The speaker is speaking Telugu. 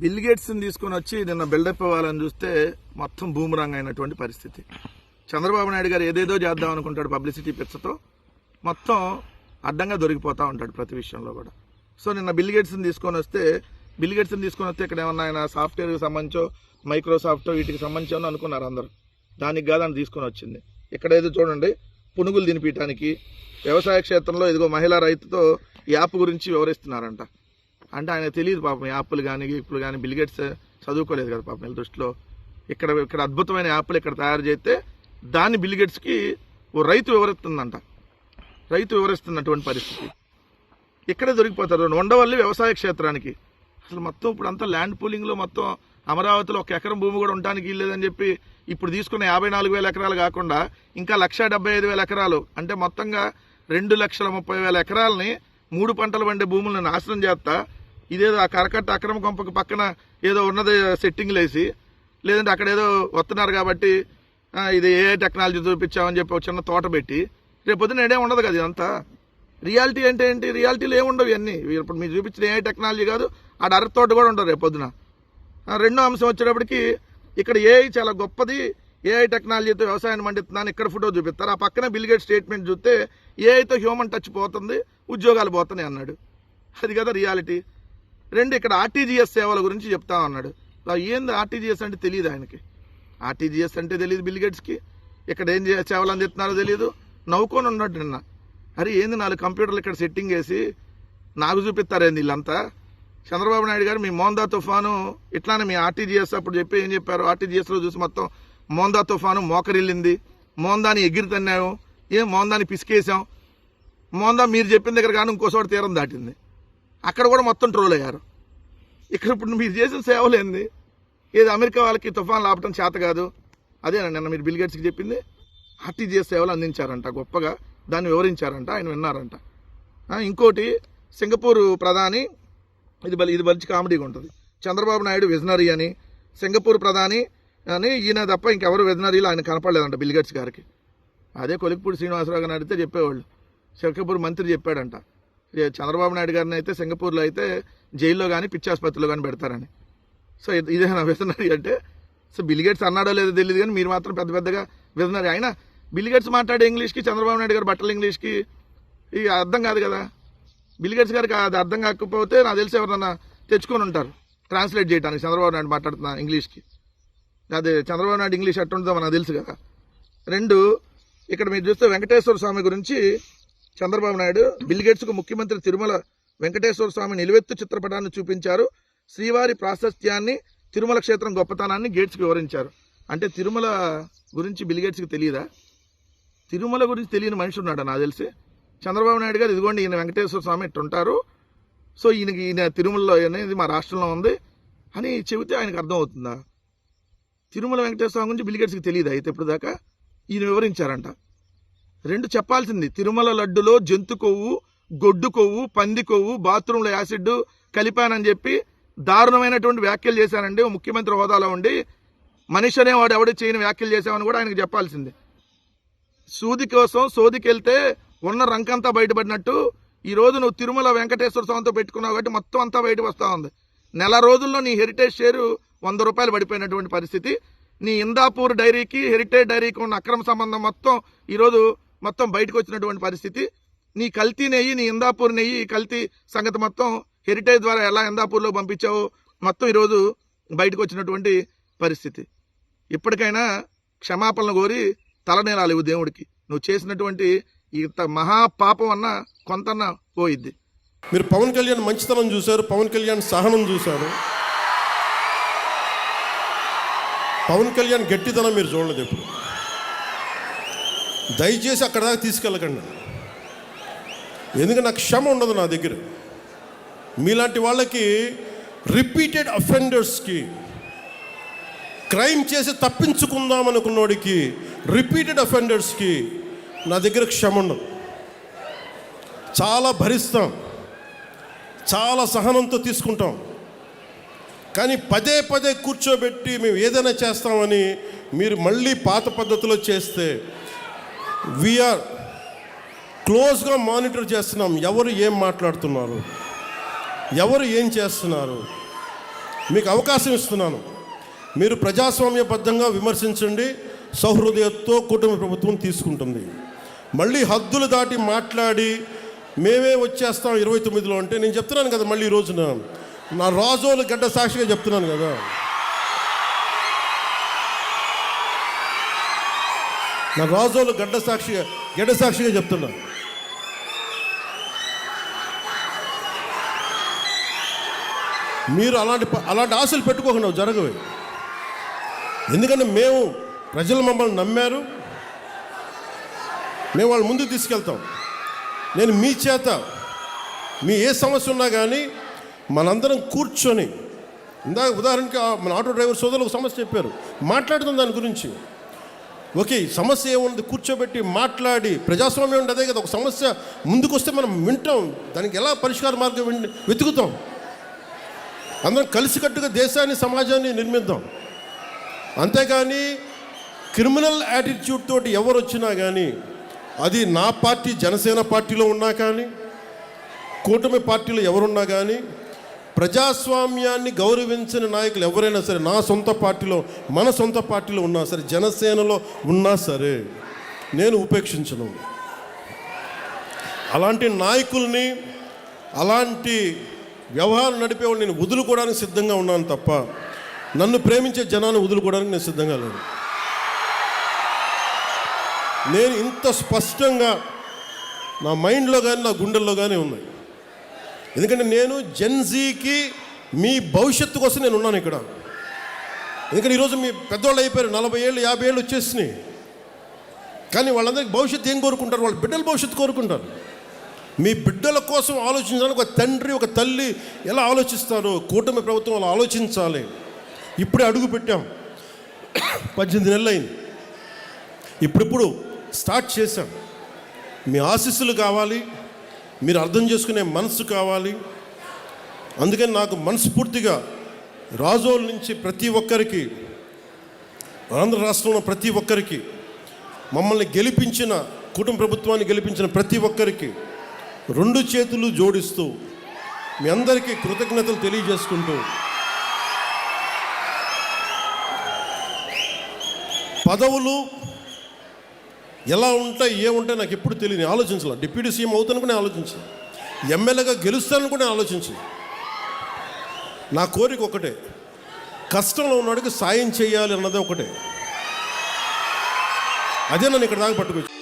బిల్ గేట్స్ని తీసుకొని వచ్చి నిన్న బిల్డప్ ఇవ్వాలని చూస్తే మొత్తం బూమరాంగ్ అయినటువంటి పరిస్థితి. చంద్రబాబు నాయుడు గారు ఏదేదో చేద్దాం అనుకుంటాడు పబ్లిసిటీ పిచ్చతో, మొత్తం అడ్డంగా దొరికిపోతూ ఉంటాడు ప్రతి విషయంలో కూడా. సో నిన్న బిల్ గేట్స్ని తీసుకొని వస్తే ఇక్కడ ఏమన్నా ఆయన సాఫ్ట్వేర్కి సంబంధించో మైక్రోసాఫ్ట్ వీటికి సంబంధించి అనుకున్నారు అందరూ. దానికి కాదని తీసుకొని వచ్చింది. ఇక్కడ ఏదో చూడండి, పునుగులు తినిపించడానికి వ్యవసాయ క్షేత్రంలో ఇదిగో మహిళా రైతుతో యాప్ గురించి వివరిస్తున్నారంట. అంటే ఆయన తెలియదు పాపం, యాప్లు కానీ ఇప్పుడు కానీ బిల్ గేట్స్ చదువుకోలేదు కదా పాపం వీళ్ళ దృష్టిలో. ఇక్కడ అద్భుతమైన యాప్లు ఇక్కడ తయారు చేస్తే దాన్ని బిల్ గేట్స్కి ఓ రైతు వివరిస్తున్నటువంటి పరిస్థితి. ఇక్కడే దొరికిపోతారు. ఉండవల్లి వ్యవసాయ క్షేత్రానికి అసలు మొత్తం ఇప్పుడు అంతా ల్యాండ్ పూలింగ్లో మొత్తం అమరావతిలో 1 ఎకరం భూమి కూడా ఉండడానికి ఇల్లేదని చెప్పి ఇప్పుడు తీసుకున్న 54,000 ఎకరాలు కాకుండా ఇంకా 1,75,000 ఎకరాలు, అంటే మొత్తంగా 2,30,000 ఎకరాలని 3 పంటలు పండే భూములను నాశనం చేస్తా ఇదేదో ఆ కరకట్ట అక్రమ కొంపకు పక్కన ఏదో ఉన్నది సెట్టింగ్లు వేసి, లేదంటే అక్కడ ఏదో వస్తున్నారు కాబట్టి ఇది ఏ టెక్నాలజీ చూపించామని చెప్పి ఒక చిన్న తోట పెట్టి రేపొద్దున ఏడే ఉండదు కదా. ఇదంతా రియాలిటీ అంటే ఏంటి? రియాలిటీలు ఏముండవు ఇవన్నీ. ఇప్పుడు మీరు చూపించిన ఏ టెక్నాలజీ కాదు, ఆడ అర తోట కూడా ఉండదు రేపొద్దున. రెండో అంశం వచ్చేటప్పటికి ఇక్కడ ఏఐ చాలా గొప్పది, ఏఐ టెక్నాలజీతో వ్యవసాయాన్ని పండిస్తున్నాను ఇక్కడ ఫోటో చూపిస్తారు. ఆ పక్కన బిల్ గేట్స్ స్టేట్మెంట్ చూస్తే ఏఐతో హ్యూమన్ టచ్ పోతుంది, ఉద్యోగాలు పోతున్నాయి అన్నాడు. అది కదా రియాలిటీ. ఇక్కడ ఆర్టీజీఎస్ సేవల గురించి చెప్తా అన్నాడు. ఏంది ఆర్టీజీఎస్ అంటే తెలియదు ఆయనకి. ఆర్టీజీఎస్ అంటే తెలియదు బిల్ గేట్స్కి. ఇక్కడ ఏం సేవలు అందిస్తున్నారో తెలియదు. నవ్వుకొని ఉన్నాడు నిన్న. అరే ఏంది 4 కంప్యూటర్లు ఇక్కడ సెట్టింగ్ వేసి నాకు చూపిస్తారేంది వీళ్ళంతా. చంద్రబాబు నాయుడు గారు మీ మోందా తుఫాను ఇట్లానే మీ ఆర్టీజీఎస్ అప్పుడు చెప్పి ఏం చెప్పారు, ఆర్టీజీఎస్లో చూసి మొత్తం మోందా తుఫాను మోకరిల్లింది, మోందాని ఎగిరి తన్నాము, మోందాని పిసికేసాం, మోందా మీరు చెప్పిన దగ్గర కానీ ఇంకో చోట తీరం దాటింది, అక్కడ కూడా మొత్తం ట్రోల్ అయ్యారు. ఇక్కడ ఇప్పుడు మీరు చేసిన సేవలు ఏంది? ఏది అమెరికా వాళ్ళకి తుఫాన్లు ఆపటం చేత కాదు, అదేనా నిన్న మీరు బిల్ గేట్స్కి చెప్పింది? ఆర్టీజీఎస్ సేవలు అందించారంట, గొప్పగా దాన్ని వివరించారంట, ఆయన విన్నారంట. ఇంకోటి సింగపూర్ ప్రధాని, ఇది మంచి కామెడీగా ఉంటుంది. చంద్రబాబు నాయుడు విజనరీ అని, సింగపూర్ ప్రధాని అని ఈయన తప్ప ఇంకెవరు విజనరీలో ఆయన కనపడలేదంట బిల్ గేట్స్ గారికి. అదే కొలిక్పూడి శ్రీనివాసరావు గారిని అడిగితే చెప్పేవాళ్ళు, సింగపూర్ మంత్రి చెప్పాడంట చంద్రబాబు నాయుడు గారిని అయితే సింగపూర్లో అయితే జైల్లో కానీ పిచ్చాసుపత్రిలో కానీ పెడతారని. సో ఇదేనా విజనరీ అంటే? సో బిల్ గేట్స్ అన్నాడో లేదో తెలియదు కానీ మీరు మాత్రం పెద్దగా విజనరీ. అయినా బిల్ గేట్స్ మాట్లాడే ఇంగ్లీష్కి చంద్రబాబు నాయుడు గారు బట్టల ఇంగ్లీష్కి ఇక అర్థం కాదు కదా. బిల్ గేట్స్ గారికి అది అర్థం కాకపోతే నాకు తెలిసి ఎవరన్నా తెచ్చుకొని ఉంటారు ట్రాన్స్లేట్ చేయడానికి చంద్రబాబు నాయుడు మాట్లాడుతున్న ఇంగ్లీష్కి. అదే చంద్రబాబు నాయుడు ఇంగ్లీష్ అట్టుంటుందో మనకు తెలుసు కదా. ఇక్కడ మీరు చూస్తే వెంకటేశ్వర స్వామి గురించి చంద్రబాబు నాయుడు బిల్ గేట్స్కు ముఖ్యమంత్రి తిరుమల వెంకటేశ్వర స్వామి నిలువెత్తు చిత్రపటాన్ని చూపించారు, శ్రీవారి ప్రాశస్త్యాన్ని తిరుమల క్షేత్రం గొప్పతనాన్ని గేట్స్కి వివరించారు. అంటే తిరుమల గురించి బిల్ గేట్స్కి తెలియదా? తిరుమల గురించి తెలియని మనిషి ఉన్నాడా నాకు తెలిసి? చంద్రబాబు నాయుడు గారు ఇదిగోండి ఈయన వెంకటేశ్వర స్వామి ఇట్టుంటారు, సో ఈయన తిరుమలలో అనేది మా రాష్ట్రంలో ఉంది అని చెబితే ఆయనకు అర్థమవుతుందా? తిరుమల వెంకటేశ్వర స్వామి గురించి బిల్ గేట్స్కి తెలియదా అయితే ఇప్పుడు దాకా? ఈయన వివరించారంట. చెప్పాల్సింది తిరుమల లడ్డులో జంతు కొవ్వు, గొడ్డు కొవ్వు, పంది కొవ్వు, బాత్రూంలో యాసిడ్ కలిపానని చెప్పి దారుణమైనటువంటి వ్యాఖ్యలు చేశానండి ఓ ముఖ్యమంత్రి హోదాలో ఉండి. మనిషి అనేవాడు ఎవడో చేయని వ్యాఖ్యలు చేశామని కూడా ఆయనకు చెప్పాల్సింది. సూది కోసం సోదికి వెళ్తే ఉన్న రంకంతా బయటపడినట్టు ఈరోజు నువ్వు తిరుమల వెంకటేశ్వర స్వామితో పెట్టుకున్నావు కాబట్టి మొత్తం అంతా బయటకు వస్తూ ఉంది. నెల రోజుల్లో నీ హెరిటేజ్ షేరు 100 రూపాయలు పడిపోయినటువంటి పరిస్థితి. నీ ఇందాపూర్ డైరీకి హెరిటేజ్ డైరీకి ఉన్న అక్రమ సంబంధం మొత్తం ఈరోజు మొత్తం బయటకు వచ్చినటువంటి పరిస్థితి. నీ కల్తీ నెయ్యి, నీ ఇందాపూర్ నెయ్యి కల్తీ సంగతి మొత్తం హెరిటేజ్ ద్వారా ఎలా ఇందాపూర్లో పంపించావో మొత్తం ఈరోజు బయటకు వచ్చినటువంటి పరిస్థితి. ఇప్పటికైనా క్షమాపణలు కోరి తలనేలాలి ఇవ్వు దేవుడికి. నువ్వు చేసినటువంటి ఇంత మహాపాపం అన్న కొంతన్నా పోయిద్ది. మీరు పవన్ కళ్యాణ్ మంచితనం చూశారు, పవన్ కళ్యాణ్ సహనం చూశారు, పవన్ కళ్యాణ్ గట్టితనం మీరు చూడలేదు ఎప్పుడు. దయచేసి అక్కడ దాకా తీసుకెళ్ళకండి, ఎందుకంటే నాకు క్షమ ఉండదు నా దగ్గర. మీలాంటి వాళ్ళకి రిపీటెడ్ అఫెండర్స్కి, క్రైమ్ చేసి తప్పించుకుందాం అనుకున్నోడికి, రిపీటెడ్ అఫెండర్స్కి నా దగ్గర క్షమ ఉండదు. చాలా భరిస్తాం, చాలా సహనంతో తీసుకుంటాం. కానీ పదే కూర్చోబెట్టి మేము ఏదైనా చేస్తామని మీరు మళ్ళీ పాత పద్ధతిలో చేస్తే వీఆర్ క్లోజ్గా మానిటర్ చేస్తున్నాం. ఎవరు ఏం మాట్లాడుతున్నారు, ఎవరు ఏం చేస్తున్నారు. మీకు అవకాశం ఇస్తున్నాను. మీరు ప్రజాస్వామ్యబద్ధంగా విమర్శించండి. సౌహృదయతో కూటమి ప్రభుత్వం తీసుకుంటుంది. మళ్ళీ హద్దులు దాటి మాట్లాడి మేమే వచ్చేస్తాం 29లో అంటే నేను చెప్తున్నాను కదా, మళ్ళీ ఈ రోజున నా రాజోలు గడ్డ సాక్షిగా చెప్తున్నాను కదా. నా రాజోలు గడ్డ సాక్షిగా చెప్తున్నాను. మీరు అలాంటి ఆశలు పెట్టుకోకుండా జరగవు. ఎందుకంటే ప్రజలు మమ్మల్ని నమ్మారు, మేము వాళ్ళ ముందుకు తీసుకెళ్తాం. నేను మీ చేత మీ ఏ సమస్య ఉన్నా కానీ మనందరం కూర్చొని, ఉదాహరణకి మన ఆటో డ్రైవర్ సోదరులు ఒక సమస్య చెప్పారు, మాట్లాడుతాం దాని గురించి. ఓకే, సమస్య ఏముంది కూర్చోబెట్టి మాట్లాడి, ప్రజాస్వామ్యం అంటే అదే కదా, ఒక సమస్య ముందుకు వస్తే మనం వింటాం, దానికి ఎలా పరిష్కార మార్గం వెతుకుతాం. అందరం కలిసికట్టుగా దేశాన్ని సమాజాన్ని నిర్మిద్దాం. అంతేగాని క్రిమినల్ యాటిట్యూడ్ తోటి ఎవరు వచ్చినా కానీ, అది నా పార్టీ జనసేన పార్టీలో ఉన్నా కానీ, కూటమి పార్టీలో ఎవరున్నా కానీ, ప్రజాస్వామ్యాన్ని గౌరవించిన నాయకులు ఎవరైనా సరే, నా సొంత పార్టీలో మన సొంత పార్టీలో ఉన్నా సరే, జనసేనలో ఉన్నా సరే నేను ఉపేక్షించను. అలాంటి నాయకుల్ని, అలాంటి వ్యవహారం నడిపేవాళ్ళు నేను వదులుకోవడానికి సిద్ధంగా ఉన్నాను తప్ప నన్ను ప్రేమించే జనాన్ని వదులుకోవడానికి నేను సిద్ధంగా లేను. నేను ఇంత స్పష్టంగా నా మైండ్లో కానీ నా గుండెల్లో కానీ ఉన్నాయి. ఎందుకంటే నేను జెన్జీకి మీ భవిష్యత్తు కోసం నేను ఉన్నాను ఇక్కడ. ఎందుకంటే ఈరోజు మీ పెద్దవాళ్ళు అయిపోయారు, 40 ఏళ్ళు 50 ఏళ్ళు వచ్చేసినాయి. కానీ వాళ్ళందరికీ భవిష్యత్తు ఏం కోరుకుంటారు? వాళ్ళ బిడ్డల భవిష్యత్తు కోరుకుంటారు. మీ బిడ్డల కోసం ఆలోచించడానికి ఒక తండ్రి ఒక తల్లి ఎలా ఆలోచిస్తారో కూటమి ప్రభుత్వం అలా ఆలోచించాలి. ఇప్పుడే అడుగు పెట్టాం, 18 నెలలు అయింది. ఇప్పుడు స్టార్ట్ చేశాం. మీ ఆశీస్సులు కావాలి, మీరు అర్థం చేసుకునే మనసు కావాలి. అందుకని నాకు మనస్ఫూర్తిగా రాజోల నుంచి ప్రతి ఒక్కరికి, ఆంధ్ర రాష్ట్రంలో ప్రతి ఒక్కరికి, మమ్మల్ని గెలిపించిన కుటుంబ ప్రభుత్వాన్ని గెలిపించిన ప్రతి ఒక్కరికి 2 చేతులు జోడిస్తూ మీ అందరికీ కృతజ్ఞతలు తెలియజేసుకుంటూ, పదవులు ఎలా ఉంటాయి ఏముంటాయి నాకు ఎప్పుడు తెలియని ఆలోచించాలి. డిప్యూటీ సీఎం అవుతాను కూడా ఆలోచించాను, ఎమ్మెల్యేగా గెలుస్తాను కూడా ఆలోచించాను. నా కోరిక ఒకటే, కష్టంలో ఉన్నవాడికి సాయం చేయాలి అన్నదే ఒకటే. అదే నన్ను ఇక్కడ దాకా పట్టుకొచ్చి